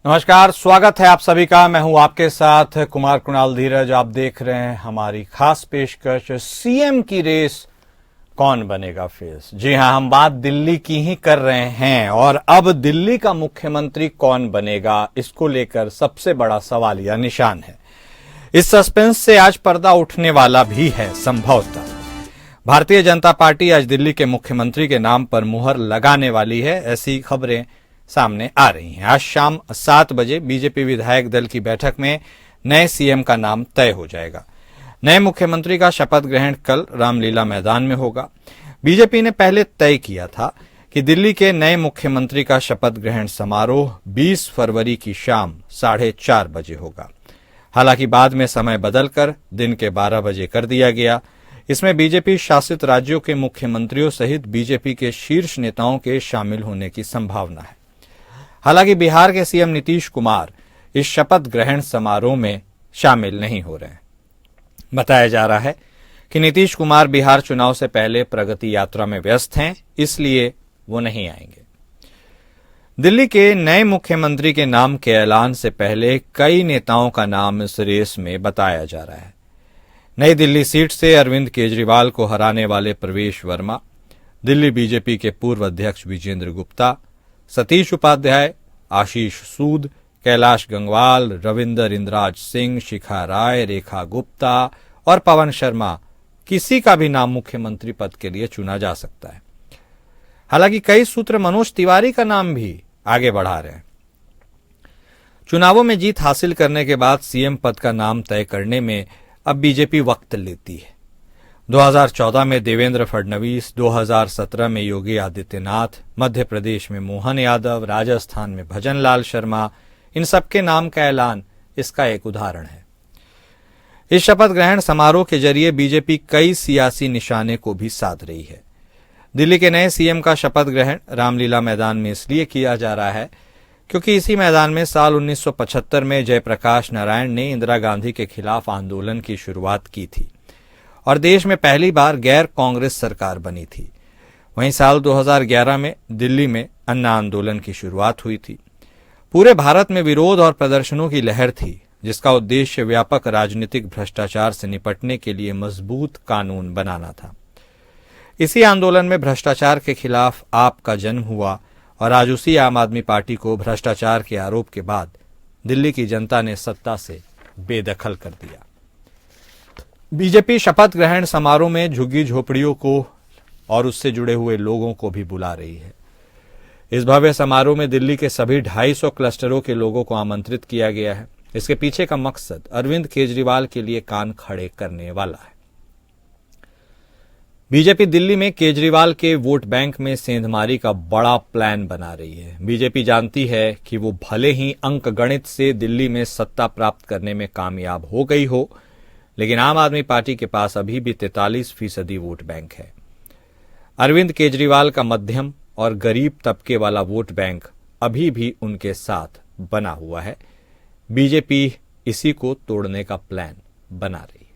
नमस्कार, स्वागत है आप सभी का। मैं हूं आपके साथ कुमार कुणाल धीरज। आप देख रहे हैं हमारी खास पेशकश सीएम की रेस कौन बनेगा फेस। जी हां, हम बात दिल्ली की ही कर रहे हैं और अब दिल्ली का मुख्यमंत्री कौन बनेगा, इसको लेकर सबसे बड़ा सवाल या निशान है। इस सस्पेंस से आज पर्दा उठने वाला भी है संभवतः। भारतीय जनता पार्टी आज दिल्ली के मुख्यमंत्री के नाम पर मुहर लगाने वाली है, ऐसी खबरें सामने आ रही हैं। आज शाम 7 बजे बीजेपी विधायक दल की बैठक में नए सीएम का नाम तय हो जाएगा। नए मुख्यमंत्री का शपथ ग्रहण कल रामलीला मैदान में होगा। बीजेपी ने पहले तय किया था कि दिल्ली के नए मुख्यमंत्री का शपथ ग्रहण समारोह 20 फरवरी की शाम 4:30 बजे होगा। हालांकि बाद में समय बदलकर दिन के 12 बजे कर दिया गया। इसमें बीजेपी शासित राज्यों के मुख्यमंत्रियों सहित बीजेपी के शीर्ष नेताओं के शामिल होने की संभावना है। हालांकि बिहार के सीएम नीतीश कुमार इस शपथ ग्रहण समारोह में शामिल नहीं हो रहे हैं। बताया जा रहा है कि नीतीश कुमार बिहार चुनाव से पहले प्रगति यात्रा में व्यस्त हैं, इसलिए वो नहीं आएंगे। दिल्ली के नए मुख्यमंत्री के नाम के ऐलान से पहले कई नेताओं का नाम इस रेस में बताया जा रहा है। नई दिल्ली सीट से अरविंद केजरीवाल को हराने वाले प्रवेश वर्मा, दिल्ली बीजेपी के पूर्व अध्यक्ष विजेंद्र गुप्ता, सतीश उपाध्याय, आशीष सूद, कैलाश गंगवाल, रविंदर इंद्राज सिंह, शिखा राय, रेखा गुप्ता और पवन शर्मा, किसी का भी नाम मुख्यमंत्री पद के लिए चुना जा सकता है। हालांकि कई सूत्र मनोज तिवारी का नाम भी आगे बढ़ा रहे हैं। चुनावों में जीत हासिल करने के बाद सीएम पद का नाम तय करने में अब बीजेपी वक्त लेती है। 2014 में देवेंद्र फडणवीस, 2017 में योगी आदित्यनाथ, मध्य प्रदेश में मोहन यादव, राजस्थान में भजन लाल शर्मा, इन सबके नाम का ऐलान इसका एक उदाहरण है। इस शपथ ग्रहण समारोह के जरिए बीजेपी कई सियासी निशाने को भी साध रही है। दिल्ली के नए सीएम का शपथ ग्रहण रामलीला मैदान में इसलिए किया जा रहा है क्योंकि इसी मैदान में साल 1975 में जयप्रकाश नारायण ने इंदिरा गांधी के खिलाफ आंदोलन की शुरुआत की थी और देश में पहली बार गैर कांग्रेस सरकार बनी थी। वहीं साल 2011 में दिल्ली में अन्ना आंदोलन की शुरुआत हुई थी। पूरे भारत में विरोध और प्रदर्शनों की लहर थी, जिसका उद्देश्य व्यापक राजनीतिक भ्रष्टाचार से निपटने के लिए मजबूत कानून बनाना था। इसी आंदोलन में भ्रष्टाचार के खिलाफ आप का जन्म हुआ और आज उसी आम आदमी पार्टी को भ्रष्टाचार के आरोप के बाद दिल्ली की जनता ने सत्ता से बेदखल कर दिया। बीजेपी शपथ ग्रहण समारोह में झुग्गी झोपड़ियों को और उससे जुड़े हुए लोगों को भी बुला रही है। इस भव्य समारोह में दिल्ली के सभी 250 क्लस्टरों के लोगों को आमंत्रित किया गया है। इसके पीछे का मकसद अरविंद केजरीवाल के लिए कान खड़े करने वाला है। बीजेपी दिल्ली में केजरीवाल के वोट बैंक में सेंधमारी का बड़ा प्लान बना रही है। बीजेपी जानती है कि वो भले ही अंक गणित से दिल्ली में सत्ता प्राप्त करने में कामयाब हो गई हो, लेकिन आम आदमी पार्टी के पास अभी भी 43% वोट बैंक है। अरविंद केजरीवाल का मध्यम और गरीब तबके वाला वोट बैंक अभी भी उनके साथ बना हुआ है। बीजेपी इसी को तोड़ने का प्लान बना रही है।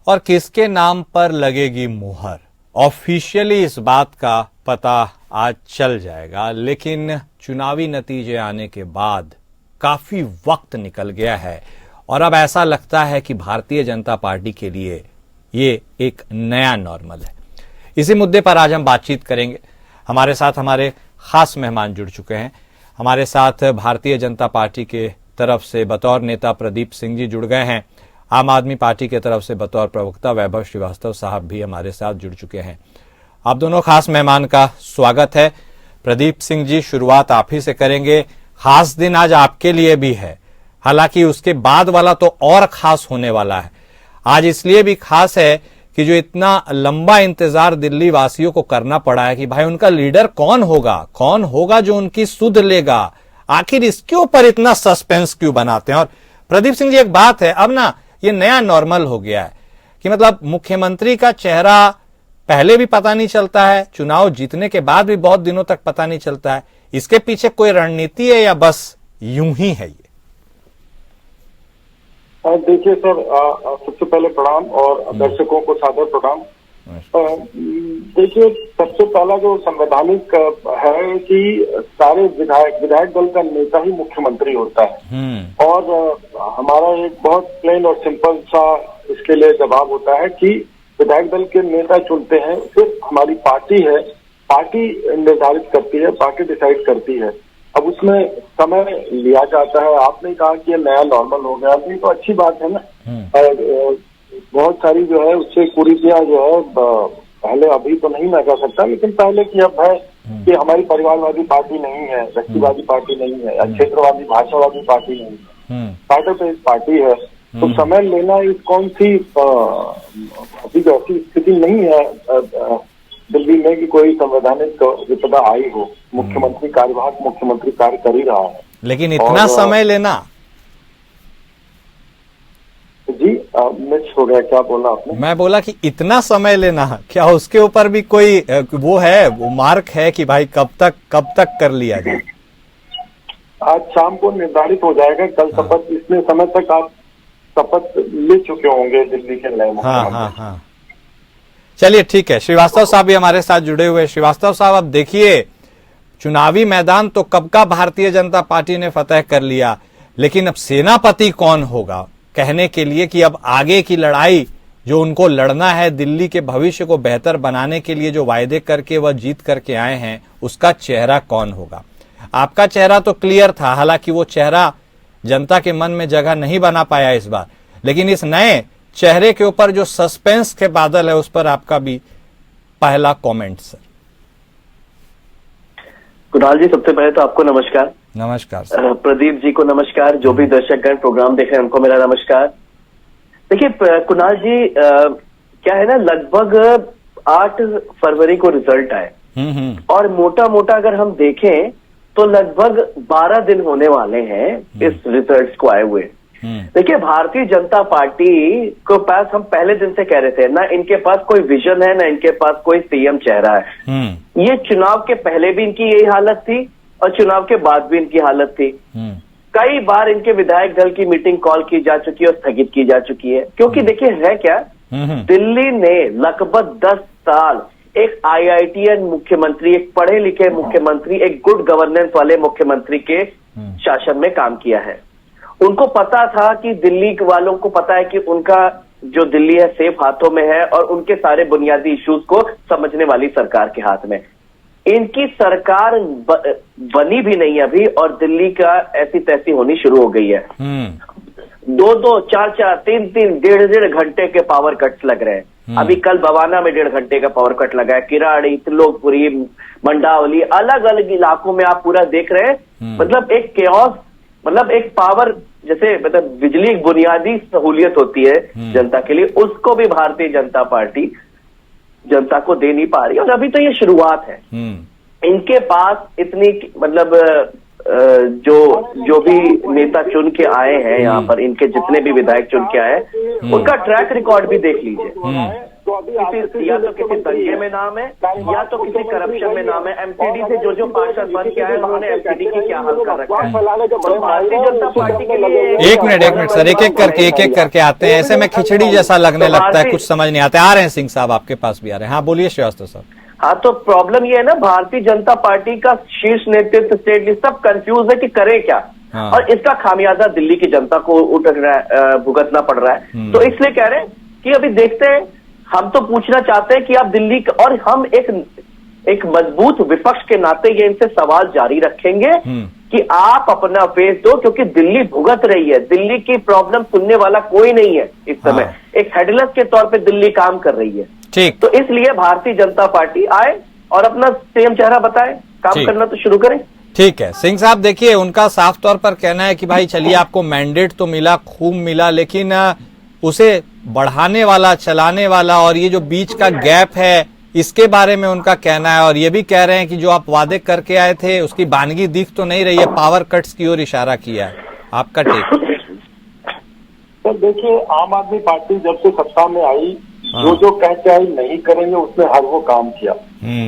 और किसके नाम पर लगेगी मुहर, ऑफिशियली इस बात का पता आज चल जाएगा, लेकिन चुनावी नतीजे आने के बाद काफी वक्त निकल गया है और अब ऐसा लगता है कि भारतीय जनता पार्टी के लिए ये एक नया नॉर्मल है। इसी मुद्दे पर आज हम बातचीत करेंगे। हमारे साथ हमारे खास मेहमान जुड़ चुके हैं। हमारे साथ भारतीय जनता पार्टी के तरफ से बतौर नेता प्रदीप सिंह जी जुड़ गए हैं। आम आदमी पार्टी की तरफ से बतौर प्रवक्ता वैभव श्रीवास्तव साहब भी हमारे साथ जुड़ चुके हैं। आप दोनों खास मेहमान का स्वागत है। प्रदीप सिंह जी, शुरुआत आप ही से करेंगे। खास दिन आज आपके लिए भी है, हालांकि उसके बाद वाला तो और खास होने वाला है। आज इसलिए भी खास है कि जो इतना लंबा इंतजार दिल्ली वासियों को करना पड़ा है कि भाई उनका लीडर कौन होगा जो उनकी सुध लेगा, आखिर इसके ऊपर इतना सस्पेंस क्यों बनाते हैं। और प्रदीप सिंह जी, एक बात है, अब ना ये नया नॉर्मल हो गया है कि मतलब मुख्यमंत्री का चेहरा पहले भी पता नहीं चलता है, चुनाव जीतने के बाद भी बहुत दिनों तक पता नहीं चलता है। इसके पीछे कोई रणनीति है या बस यूं ही है ये? देखिए सर, सबसे पहले प्रणाम और दर्शकों को सादर प्रणाम। देखिए, सबसे पहला जो संवैधानिक है कि सारे विधायक दल का नेता ही मुख्यमंत्री होता है। और हमारा एक बहुत प्लेन और सिंपल सा इसके लिए जवाब होता है कि विधायक दल के नेता चुनते हैं, फिर हमारी पार्टी है, पार्टी निर्धारित करती है, पार्टी डिसाइड करती है। अब उसमें समय लिया जाता है। आपने कहा कि ये नया नॉर्मल हो गया, ये तो अच्छी बात है ना। बहुत सारी जो है उससे कुरीतियां जो है पहले, अभी तो नहीं मैं कह सकता, लेकिन पहले की अब है कि हमारी परिवारवादी पार्टी नहीं है, व्यक्तिवादी पार्टी नहीं है, या क्षेत्रवादी भाषावादी पार्टी नहीं है, पार्टी तो एक पार्टी है। तो समय लेना इस कौन सी अभी ऐसी स्थिति नहीं है दिल्ली में कि कोई संवैधानिक विपदा आई हो। मुख्यमंत्री कार्यवाहक मुख्यमंत्री कार्य कर ही रहा है, लेकिन इतना समय लेना। जी मिस हो गया, क्या बोला आपने? मैं बोला कि इतना समय लेना, क्या उसके ऊपर भी कोई वो मार्क है कि भाई कब तक कर लिया जाए? आज शाम को निर्धारित हो जाएगा। कल शपथ, इतने समय तक आप शपथ ले चुके होंगे दिल्ली के नए मुख्यमंत्री। हाँ। चलिए ठीक है, श्रीवास्तव साहब भी हमारे साथ जुड़े हुए। श्रीवास्तव साहब, अब देखिए, चुनावी मैदान तो कब का भारतीय जनता पार्टी ने फतह कर लिया, लेकिन अब सेनापति कौन होगा कहने के लिए कि अब आगे की लड़ाई जो उनको लड़ना है, दिल्ली के भविष्य को बेहतर बनाने के लिए जो वायदे करके वह जीत करके आए हैं, उसका चेहरा कौन होगा? आपका चेहरा तो क्लियर था, हालांकि वो चेहरा जनता के मन में जगह नहीं बना पाया इस बार, लेकिन इस नए चेहरे के ऊपर जो सस्पेंस के बादल है, उस पर आपका भी पहला कमेंट सर। कुणाल जी, सबसे पहले तो आपको नमस्कार। नमस्कार सर। प्रदीप जी को नमस्कार, जो भी दर्शकगण प्रोग्राम देख रहे हैं उनको मेरा नमस्कार। देखिए कुणाल जी, क्या है ना, लगभग 8 फरवरी को रिजल्ट आए और मोटा मोटा अगर हम देखें तो लगभग 12 दिन होने वाले हैं इस रिजल्ट्स को आए हुए। देखिए, भारतीय जनता पार्टी को पास, हम पहले दिन से कह रहे थे ना, इनके पास कोई विजन है, ना इनके पास कोई सीएम चेहरा है। ये चुनाव के पहले भी इनकी यही हालत थी और चुनाव के बाद भी इनकी हालत थी। कई बार इनके विधायक दल की मीटिंग कॉल की जा चुकी है और स्थगित की जा चुकी है, क्योंकि देखिए है क्या, दिल्ली ने लगभग 10 साल एक IITian मुख्यमंत्री, एक पढ़े लिखे मुख्यमंत्री, एक गुड गवर्नेंस वाले मुख्यमंत्री के शासन में काम किया है। उनको पता था कि दिल्ली वालों को पता है कि उनका जो दिल्ली है सेफ हाथों में है और उनके सारे बुनियादी इश्यूज को समझने वाली सरकार के हाथ में। इनकी सरकार बनी भी नहीं अभी और दिल्ली का ऐसी तैसी होनी शुरू हो गई है। 2-2, 4-4, 3-3, 1.5 घंटे के पावर कट्स लग रहे हैं। अभी कल बवाना में 1.5 घंटे का पावर कट लगा है। किराड़ी, त्रिलोकपुरी, मंडावली, अलग अलग इलाकों में आप पूरा देख रहे हैं। मतलब एक केओस, मतलब एक पावर, जैसे मतलब बिजली एक बुनियादी सहूलियत होती है जनता के लिए, उसको भी भारतीय जनता पार्टी जनता को दे नहीं पा रही। और अभी तो ये शुरुआत है। इनके पास इतनी, मतलब जो भी नेता चुन के आए हैं यहाँ पर, इनके जितने भी विधायक चुन के आए, उनका ट्रैक रिकॉर्ड भी देख लीजिए। या तो किसी दंगे में नाम है, या तो किसी करप्शन में नाम है। एमसीडी से जो पार्षद बन के आए, उन्होंने एमसीडी की क्या हाल कर रखा है। तो भारतीय जनता पार्टी के लिए एक मिनट सर, एक एक करके आते हैं। ऐसे में खिचड़ी जैसा लगने लगता है, कुछ समझ नहीं आता। आ रहे हैं सिंह साहब, आपके पास भी आ रहे हैं। हाँ बोलिए श्रीवास्तव साहब। हाँ, तो प्रॉब्लम ये है ना, भारतीय जनता पार्टी का शीर्ष नेतृत्व, स्टेट लिस्ट, सब कंफ्यूज है कि करे क्या। और इसका खामियाजा दिल्ली की जनता को भुगतना पड़ रहा है। तो इसलिए कह रहे हैं कि अभी देखते हैं। हम तो पूछना चाहते हैं कि आप दिल्ली, और हम एक मजबूत विपक्ष के नाते ये इनसे सवाल जारी रखेंगे कि आप अपना फेस दो, क्योंकि दिल्ली भुगत रही है। दिल्ली की प्रॉब्लम सुनने वाला कोई नहीं है इस समय। एक हेडलेस के तौर पे दिल्ली काम कर रही है। ठीक, तो इसलिए भारतीय जनता पार्टी आए और अपना सीएम चेहरा बताए, काम करना तो शुरू करें। ठीक है सिंह साहब, देखिए उनका साफ तौर पर कहना है कि भाई चलिए, आपको मैंडेट तो मिला, खूब मिला, लेकिन उसे बढ़ाने वाला, चलाने वाला, और ये जो बीच का गैप है, इसके बारे में उनका कहना है। और ये भी कह रहे हैं कि जो आप वादे करके आए थे उसकी बानगी दिख तो नहीं रही है, पावर कट्स की ओर इशारा किया है। आपका टेक? तो देखिए, आम आदमी पार्टी जब से सत्ता में आई, जो जो कहते हैं नहीं करेंगे उसने हर वो काम किया।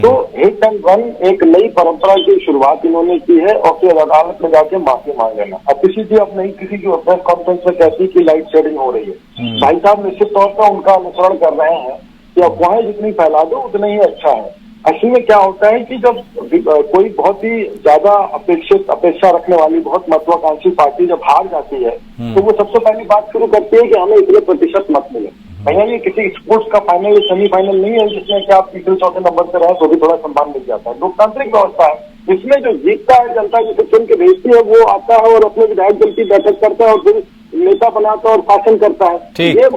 तो हिट एंड रन एक नई परंपरा की शुरुआत इन्होंने की है और फिर अदालत में जाके माफी मांग लेना। अब किसी की अब नहीं किसी की प्रेस कॉन्फ्रेंस में कहती कि लाइट शेडिंग हो रही है। भाई साहब निश्चित तौर पर उनका अनुसरण कर रहे हैं कि अफवाहें जितनी फैला दो उतना ही अच्छा है। असल में क्या होता है कि जब कोई बहुत ही ज्यादा अपेक्षा रखने वाली बहुत महत्वाकांक्षी पार्टी जब हार जाती है तो वो सबसे पहली बात शुरू करती है कि हमें इतने प्रतिशत मत मिले। भैया ये किसी स्पोर्ट्स का फाइनल या सेमीफाइनल नहीं है जिसमें कि आप तीसरे चौथे नंबर पर रहे तो भी थोड़ा सम्मान मिल जाता है। लोकतांत्रिक व्यवस्था है, इसमें जो जीतता है जनता जिसे चुन के भेजती है वो आता है और अपने विधायक दल की बैठक करता है और फिर नेता बनाता है और शासन करता है। ये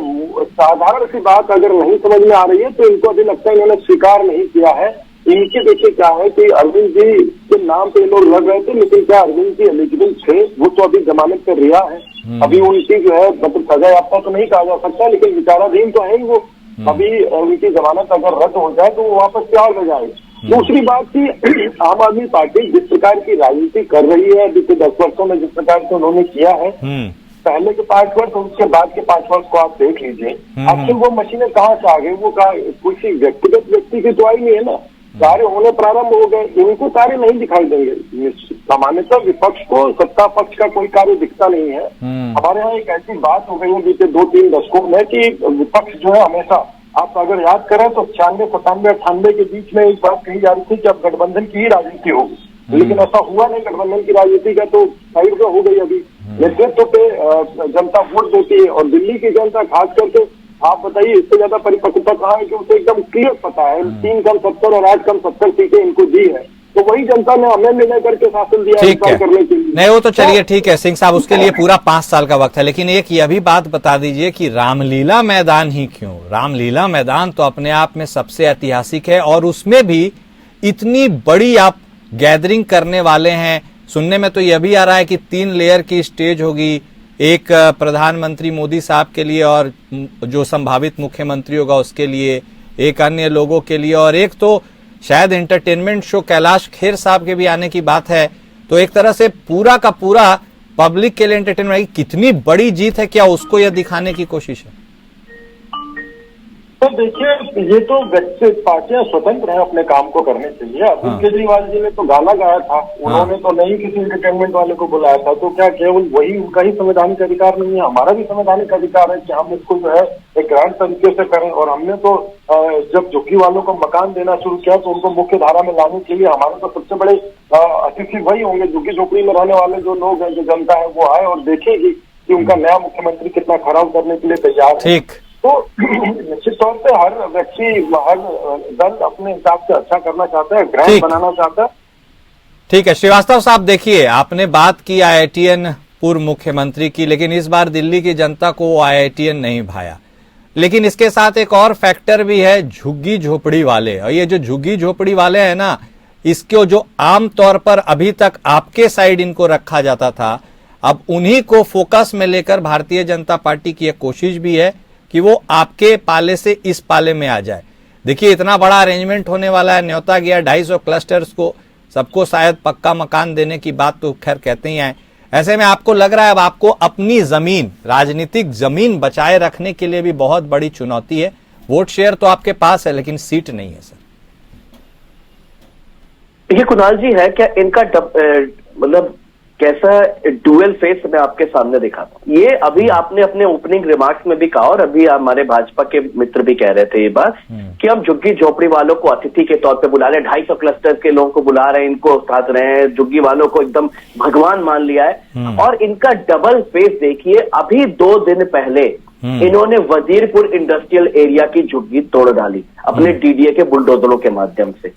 साधारण सी बात अगर नहीं समझ में आ रही है तो इनको अभी लगता है इन्होंने स्वीकार नहीं किया है। इनके देखिए क्या है कि अरविंद जी के नाम पे लोग लग रहे थे, लेकिन क्या अरविंद जी एलिजिबल थे? वो तो अभी जमानत पर रिहा है, अभी उनकी जो है मतलब सजा याफ्ता तो नहीं कहा जा सकता लेकिन विचाराधीन तो है ही वो। अभी उनकी जमानत अगर रद्द हो जाए तो वो वापस त्याग हो जाएगी। दूसरी बात की आम आदमी पार्टी जिस प्रकार की राजनीति कर रही है बीते 10 वर्षों में जिस प्रकार से उन्होंने किया है, पहले के 5 वर्ष और उसके बाद के 5 वर्ष को आप देख लीजिए, आखिर वो मशीनें कहाँ से आ गई? वो किसी व्यक्तिगत व्यक्ति की तो आई नहीं है ना, कार्य होने प्रारंभ हो गए। इनको कार्य नहीं दिखाई देंगे। सामान्यतः विपक्ष को सत्ता पक्ष का कोई कार्य दिखता नहीं है। हमारे यहाँ एक ऐसी बात हो गई है बीते 2-3 दशकों में कि विपक्ष जो है हमेशा, आप अगर याद करें तो 96, 97, 98 के बीच में एक बात कही जा रही थी कि अब गठबंधन की ही राजनीति होगी, लेकिन ऐसा हुआ नहीं। गठबंधन की राजनीति का तो साइड में हो गई। अभी नेतृत्व पे जनता वोट देती है और दिल्ली की जनता खास करके आप बताइए इससे ज्यादा परिपक्वता कहाँ है कि उसे एकदम क्लियर पता है 3 कम 70 और 8 कम 70 सीटें इनको दी है, तो वही जनता ने हमें मिला करके शासन दिया है करने के लिए। नहीं वो तो चलिए ठीक है सिंह साहब, उसके लिए पूरा 5 साल का वक्त है, लेकिन एक यह भी बात बता दीजिए कि रामलीला मैदान ही क्यों? रामलीला मैदान तो अपने आप में सबसे ऐतिहासिक है और उसमें भी इतनी बड़ी आप गैदरिंग करने वाले हैं। सुनने में तो यह भी आ रहा है कि 3 लेयर की स्टेज होगी, एक प्रधानमंत्री मोदी साहब के लिए और जो संभावित मुख्यमंत्री होगा उसके लिए, एक अन्य लोगों के लिए, और एक तो शायद एंटरटेनमेंट शो कैलाश खेर साहब के भी आने की बात है। तो एक तरह से पूरा का पूरा पब्लिक के लिए एंटरटेनमेंट। कितनी बड़ी जीत है, क्या उसको यह दिखाने की कोशिश है? तो देखिए ये तो व्यक्ति पार्टियां स्वतंत्र हैं अपने काम को करने के लिए। अरविंद केजरीवाल जी ने तो गाना गाया था, उन्होंने तो नहीं किसी एंटरटेनमेंट वाले को बुलाया था। तो क्या केवल वही उनका ही संवैधानिक अधिकार नहीं है? हमारा भी संवैधानिक अधिकार है कि हम इसको जो है एक ग्रैंड तरीके से करें। और हमने तो जब झुग्गी वालों को मकान देना शुरू किया तो उनको मुख्य धारा में लाने के लिए हमारे तो सबसे बड़े अतिथि वही होंगे। झुग्गी झोपड़ी में रहने वाले जो लोग हैं, जो जनता है, वो आए और देखेगी कि उनका नया मुख्यमंत्री कितना खराब करने के लिए तैयार है। तो निश्चित तौर पे हर व्यक्ति, हर दल अपने हिसाब से अच्छा करना चाहता है, ग्रैंड बनाना चाहता है। ठीक है श्रीवास्तव साहब, देखिए आपने बात की IITN पूर्व मुख्यमंत्री की, लेकिन इस बार दिल्ली की जनता को IITN नहीं भाया। लेकिन इसके साथ एक और फैक्टर भी है, झुग्गी झोपड़ी वाले। और ये जो झुग्गी झोपड़ी वाले हैं ना, इसको जो आमतौर पर अभी तक आपके साइड इनको रखा जाता था, अब उन्हीं को फोकस में लेकर भारतीय जनता पार्टी की एक कोशिश भी है कि वो आपके पाले से इस पाले में आ जाए। देखिए इतना बड़ा अरेंजमेंट होने वाला है, न्योता गया 250 क्लस्टर्स को, सबको शायद पक्का मकान देने की बात तो खैर कहते ही आए। ऐसे में आपको लग रहा है अब आपको अपनी जमीन, राजनीतिक जमीन बचाए रखने के लिए भी बहुत बड़ी चुनौती है। वोट शेयर तो आपके पास है लेकिन सीट नहीं है सर। ये कुणाल जी है क्या इनका मतलब कैसा डुअल फेस मैं आपके सामने दिखाता हूं। ये अभी आपने अपने ओपनिंग रिमार्क्स में भी कहा और अभी हमारे भाजपा के मित्र भी कह रहे थे ये बात कि हम झुग्गी झोपड़ी वालों को अतिथि के तौर पे बुला रहे हैं, 250 क्लस्टर्स के लोगों को बुला रहे हैं, इनको साथ रहे हैं, झुग्गी वालों को एकदम भगवान मान लिया है। और इनका डबल फेस देखिए, अभी 2 दिन पहले इन्होंने वजीरपुर इंडस्ट्रियल एरिया की झुग्गी तोड़ डाली अपने DDA के बुलडोजरों के माध्यम से।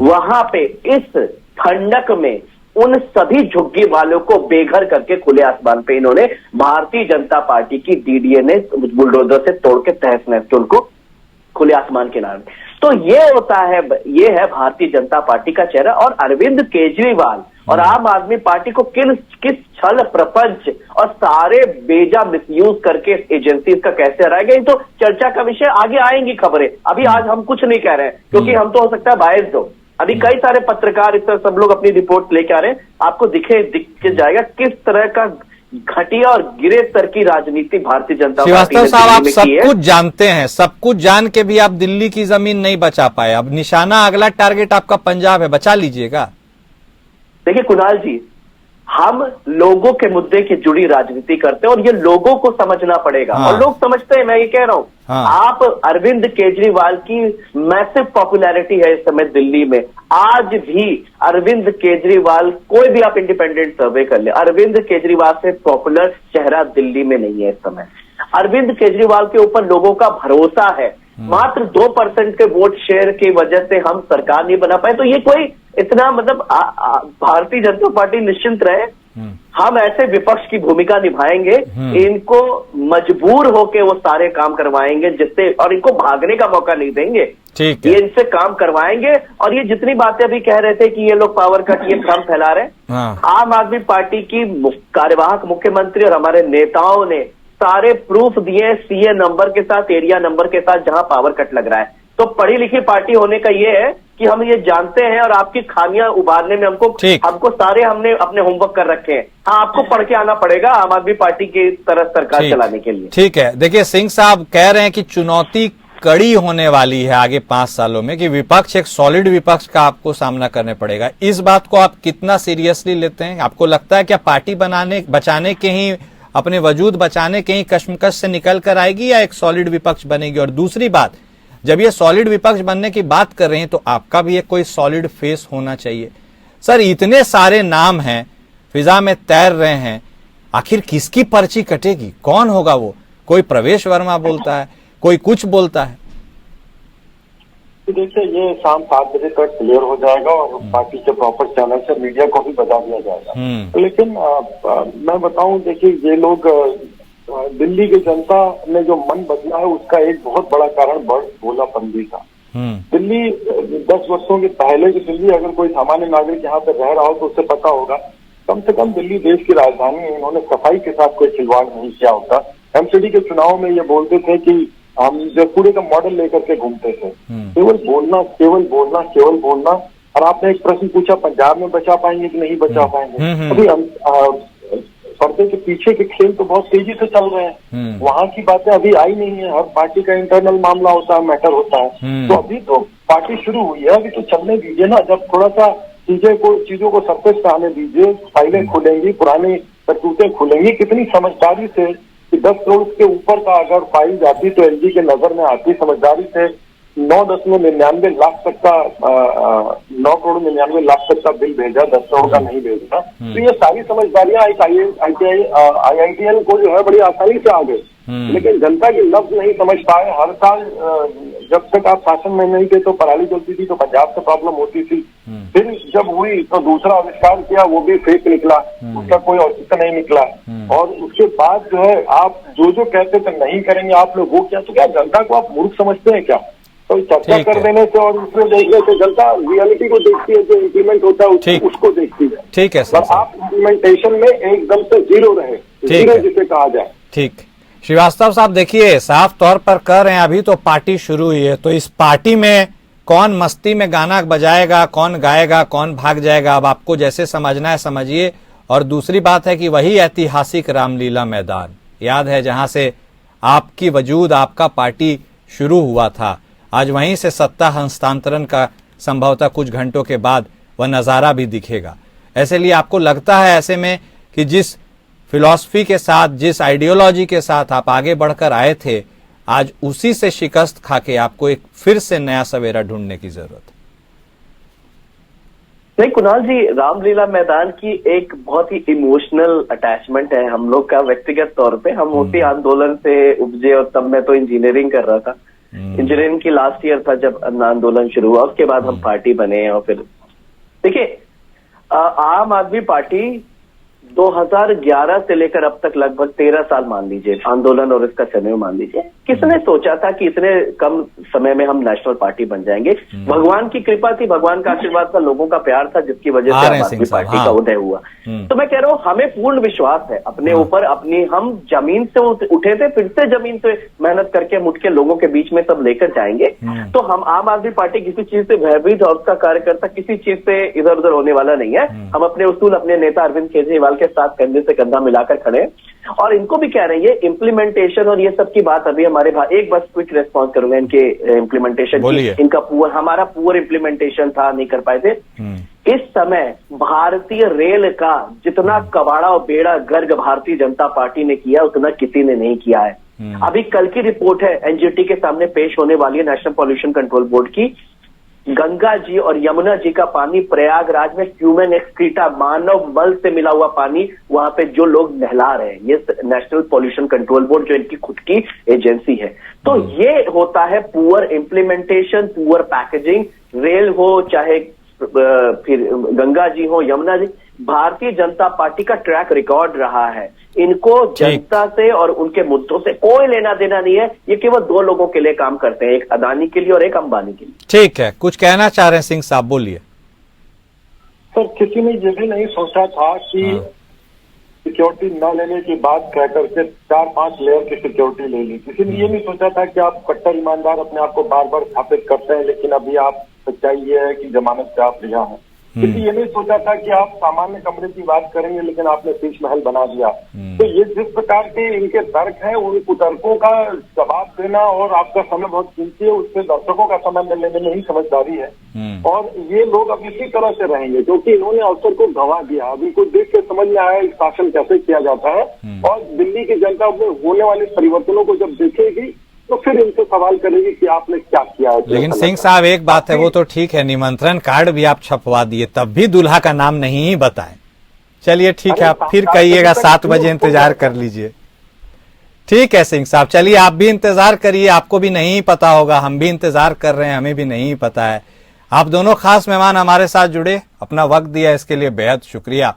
वहां पे इस ठंडक में उन सभी झुग्गी वालों को बेघर करके खुले आसमान पे इन्होंने भारतीय जनता पार्टी की DDA ने बुलडोजर से तोड़ के तहस नहस के उनको खुले आसमान के नाम। तो ये होता है, ये है भारतीय जनता पार्टी का चेहरा। और अरविंद केजरीवाल और आम आदमी पार्टी को किस छल प्रपंच और सारे बेजा मिसयूज करके एजेंसीज का कैसे हराएगा, ये तो चर्चा का विषय। आगे आएंगी खबरें, अभी आज हम कुछ नहीं कह रहे हैं क्योंकि हम तो हो सकता है बायस्ड हो। अभी कई सारे पत्रकार इस तरह सब लोग अपनी रिपोर्ट लेके आ रहे हैं, आपको दिख जाएगा किस तरह का घटिया और गिरे स्तर की राजनीति भारतीय जनता पार्टी श्रीवास्तव ने साहब, आप दिल्ली में सब की है। कुछ जानते हैं, सब कुछ जान के भी आप दिल्ली की जमीन नहीं बचा पाए। अब निशाना, अगला टारगेट आपका पंजाब है, बचा लीजिएगा। देखिए कुणाल जी, हम लोगों के मुद्दे की जुड़ी राजनीति करते हैं और ये लोगों को समझना पड़ेगा। हाँ। और लोग समझते हैं, मैं ये कह रहा हूं। हाँ। आप अरविंद केजरीवाल की मैसिव पॉपुलैरिटी है इस समय दिल्ली में। आज भी अरविंद केजरीवाल, कोई भी आप इंडिपेंडेंट सर्वे कर ले, अरविंद केजरीवाल से पॉपुलर चेहरा दिल्ली में नहीं है इस समय। अरविंद केजरीवाल के ऊपर लोगों का भरोसा है। मात्र 2% के वोट शेयर की वजह से हम सरकार नहीं बना पाए। तो ये कोई इतना मतलब भारतीय जनता पार्टी निश्चिंत रहे, हम ऐसे विपक्ष की भूमिका निभाएंगे, इनको मजबूर होके वो सारे काम करवाएंगे जिससे, और इनको भागने का मौका नहीं देंगे। ठीक है, ये इनसे काम करवाएंगे। और ये जितनी बातें अभी कह रहे थे कि ये लोग पावर कट, ये भ्रम फैला रहे, आम आदमी पार्टी की कार्यवाहक मुख्यमंत्री और हमारे नेताओं ने सारे प्रूफ दिए सीए नंबर के साथ, एरिया नंबर के साथ, जहां पावर कट लग रहा है। तो पढ़ी लिखी पार्टी होने का ये है कि हम ये जानते हैं और आपकी खामियां उबारने में हमको सारे हमने अपने होमवर्क कर रखे हैं। हाँ, आपको पढ़ के आना पड़ेगा आम आदमी पार्टी की तरह सरकार चलाने के लिए। ठीक है। देखिए, सिंह साहब कह रहे हैं कि चुनौती कड़ी होने वाली है आगे 5 सालों में, कि विपक्ष, एक सॉलिड विपक्ष का आपको सामना करने पड़ेगा। इस बात को आप कितना सीरियसली लेते हैं? आपको लगता है क्या पार्टी बचाने के ही, अपने वजूद बचाने के ही कश्मकश से निकल कर आएगी, या एक सॉलिड विपक्ष बनेगी? और दूसरी बात, जब ये सॉलिड विपक्ष बनने की बात कर रहे हैं तो आपका भी एक कोई सॉलिड फेस होना चाहिए। सर, इतने सारे नाम हैं, फिजा में तैर रहे हैं, आखिर किसकी पर्ची कटेगी? कौन होगा वो? कोई प्रवेश वर्मा बोलता है, कोई कुछ बोलता है। देखिए, ये शाम 7 बजे तक क्लियर हो जाएगा और पार्टी के प्रॉपर चैनल से मीडिया को भी बता दिया जाएगा। लेकिन मैं बताऊं, देखिए, ये लोग, दिल्ली की जनता ने जो मन बदला है उसका एक बहुत बड़ा कारण भोलापन भी था। दिल्ली 10 वर्षों के पहले की दिल्ली, अगर कोई सामान्य नागरिक यहाँ पे रह रहा हो तो उसे पता होगा, कम से कम दिल्ली देश की राजधानी है, इन्होंने सफाई के साथ कोई खिलवाड़ नहीं किया होता। एमसीडी के चुनाव में ये बोलते थे कि हम जो कूड़े का मॉडल लेकर के घूमते थे, केवल बोलना, केवल बोलना, केवल बोलना। और आपने एक प्रश्न पूछा, पंजाब में बचा पाएंगे कि नहीं बचा पाएंगे? अभी हम पर्दे के पीछे के खेल तो बहुत तेजी से चल रहे हैं, वहां की बातें अभी आई नहीं है। हर पार्टी का इंटरनल मामला होता है, मैटर होता है। तो अभी तो पार्टी शुरू हुई है, अभी तो चलने दीजिए ना। जब थोड़ा सा चीजों को सरफेस पे आने दीजिए, फाइलें खुलेंगी, पुरानी करतूतें खुलेंगी। कितनी समझदारी से कि 10 करोड़ के ऊपर का अगर फाइल जाती तो एलजी के नजर में आती, समझदारी से 9.99 लाख तक का 9 करोड़ 99 लाख तक का बिल भेजा, 10 करोड़ का नहीं भेजना। तो ये सारी समझदारियां IITL को जो है बड़ी आसानी से आ गई। लेकिन जनता की लफ्ज नहीं समझ पाए। हर साल जब तक आप शासन में नहीं थे तो पराली जलती थी तो पंजाब से प्रॉब्लम होती थी। फिर जब हुई तो दूसरा आविष्कार किया, वो भी फेक निकला, उसका कोई औचित्य नहीं निकला। और उसके बाद जो है आप जो कहते थे नहीं करेंगे आप लोग, वो क्या? तो क्या जनता को आप मूर्ख समझते हैं क्या? तो चर्चा कर देने से और उसमें देखने से जनता रियलिटी को देखती है, जो इम्प्लीमेंट होता है उसको देखती है। ठीक है, और आप इम्प्लीमेंटेशन में एकदम से जीरो रहे, जीरो जिसे कहा जाए। ठीक। श्रीवास्तव साहब, देखिए, साफ तौर पर कह रहे हैं अभी तो पार्टी शुरू हुई है, तो इस पार्टी में कौन मस्ती में गाना बजाएगा, कौन गाएगा, कौन भाग जाएगा, अब आपको जैसे समझना है समझिए। और दूसरी बात है कि वही ऐतिहासिक रामलीला मैदान याद है, जहां से आपकी वजूद, आपका पार्टी शुरू हुआ था, आज वहीं से सत्ता हस्तांतरण का संभवतः कुछ घंटों के बाद वह नजारा भी दिखेगा। ऐसे लिए आपको लगता है ऐसे में कि जिस फिलॉसफी के साथ, जिस आइडियोलॉजी के साथ आप आगे बढ़कर आए थे, आज उसी से शिकस्त खाके आपको एक फिर से नया सवेरा ढूंढने की जरूरत है? नहीं कुणाल जी, रामलीला मैदान की एक बहुत ही इमोशनल अटैचमेंट है हम लोग का व्यक्तिगत तौर पे। हम उसी आंदोलन से उपजे और तब मैं तो इंजीनियरिंग कर रहा था। इंजीनियरिंग की लास्ट ईयर था जब आंदोलन शुरू हुआ, उसके बाद हम पार्टी बने। और फिर देखिए, आम आदमी पार्टी 2011 से लेकर अब तक लगभग 13 साल मान लीजिए आंदोलन और इसका समय मान लीजिए, किसने सोचा था कि इतने कम समय में हम नेशनल पार्टी बन जाएंगे? भगवान की कृपा थी, भगवान का आशीर्वाद था, लोगों का प्यार था, जिसकी वजह से आम आदमी पार्टी का उदय हुआ। तो मैं कह रहा हूं, हमें पूर्ण विश्वास है अपने ऊपर, अपनी, हम जमीन से उठे थे, फिर से जमीन से मेहनत करके मुठ के लोगों के बीच में सब लेकर जाएंगे। तो हम आम आदमी पार्टी किसी चीज से भयभीत और उसका कार्यकर्ता किसी चीज से इधर उधर होने वाला नहीं है। हम अपने उसूल, अपने नेता अरविंद केजरीवाल के साथ कंधे से कंधा मिलाकर खड़े हैं। और इनको भी कह रहे हैं ये इम्प्लीमेंटेशन और ये सब की बात अभी हमारे एक बस क्विक रेस्पॉन्स करूंगा इनके इम्प्लीमेंटेशन की। इनका हमारा पुअर इम्प्लीमेंटेशन था, नहीं कर पाए थे। इस समय भारतीय रेल का जितना कबाड़ा और बेड़ा गर्ग भारतीय जनता पार्टी ने किया उतना किसी ने नहीं किया है। अभी कल की रिपोर्ट है एनजीटी के सामने पेश होने वाली है, नेशनल पॉल्यूशन कंट्रोल बोर्ड की। गंगा जी और यमुना जी का पानी प्रयागराज में ह्यूमन एक्सक्रीटा, मानव मल से मिला हुआ पानी वहां पे जो लोग नहला रहे हैं, ये नेशनल पॉल्यूशन कंट्रोल बोर्ड जो इनकी खुद की एजेंसी है। तो ये होता है poor implementation, poor packaging. Rail हो चाहे फिर गंगा जी हो, यमुना जी, भारतीय जनता पार्टी का ट्रैक रिकॉर्ड रहा है। इनको जनता से और उनके मुद्दों से कोई लेना देना नहीं है। ये केवल दो लोगों के लिए काम करते हैं, एक अदानी के लिए और एक अंबानी के लिए। ठीक है, कुछ कहना चाह रहे हैं सिंह साहब, बोलिए। सर, किसी ने ये भी नहीं सोचा था कि सिक्योरिटी न लेने की बात कह करके 4-5 लेयर की सिक्योरिटी ले ली। किसी ने ये नहीं सोचा था कि आप कट्टर ईमानदार अपने आप को बार बार स्थापित करते हैं, लेकिन अभी आप सच्चाई ये है कि जमानत पे आप रिहा हैं। किसी ये नहीं सोचा था कि आप सामान्य कमरे की बात करेंगे, लेकिन आपने शीश महल बना दिया। तो ये जिस प्रकार के इनके तर्क हैं, उन कुतर्कों का जवाब देना और आपका समय बहुत कीमती है, उससे दर्शकों का समय लेने में ही समझदारी है। और ये लोग अब इसी तरह से रहेंगे क्योंकि इन्होंने अवसर को गंवा दिया। अभी को देख के समझ में आया शासन कैसे किया जाता है, और दिल्ली की जनता में होने वाले परिवर्तनों को जब देखेगी तो फिर इनसे सवाल करेगी कि आपने क्या किया है। लेकिन सिंह साहब एक बात है, वो तो ठीक है, निमंत्रण कार्ड भी आप छपवा दिए, तब भी दूल्हा का नाम नहीं बताएं। चलिए ठीक है, आप फिर कहिएगा 7 बजे इंतजार कर लीजिए। ठीक है सिंह साहब, चलिए आप भी इंतजार करिए, आपको भी नहीं पता होगा, हम भी इंतजार कर रहे हैं, हमें भी नहीं पता है। आप दोनों खास मेहमान हमारे साथ जुड़े, अपना वक्त दिया, इसके लिए बेहद शुक्रिया।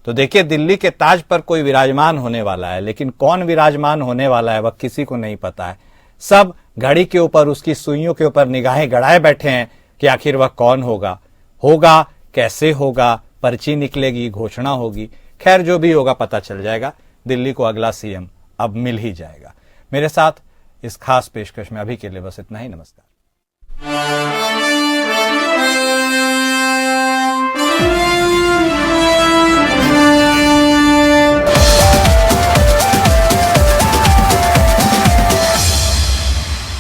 तो देखिए, दिल्ली के ताज पर कोई विराजमान होने वाला है, लेकिन कौन विराजमान होने वाला है वह किसी को नहीं पता है। सब घड़ी के ऊपर, उसकी सुइयों के ऊपर निगाहें गड़ाए बैठे हैं कि आखिर वह कौन होगा, कैसे होगा, पर्ची निकलेगी, घोषणा होगी। खैर जो भी होगा पता चल जाएगा, दिल्ली को अगला सीएम अब मिल ही जाएगा। मेरे साथ इस खास पेशकश में अभी के लिए बस इतना ही। नमस्कार।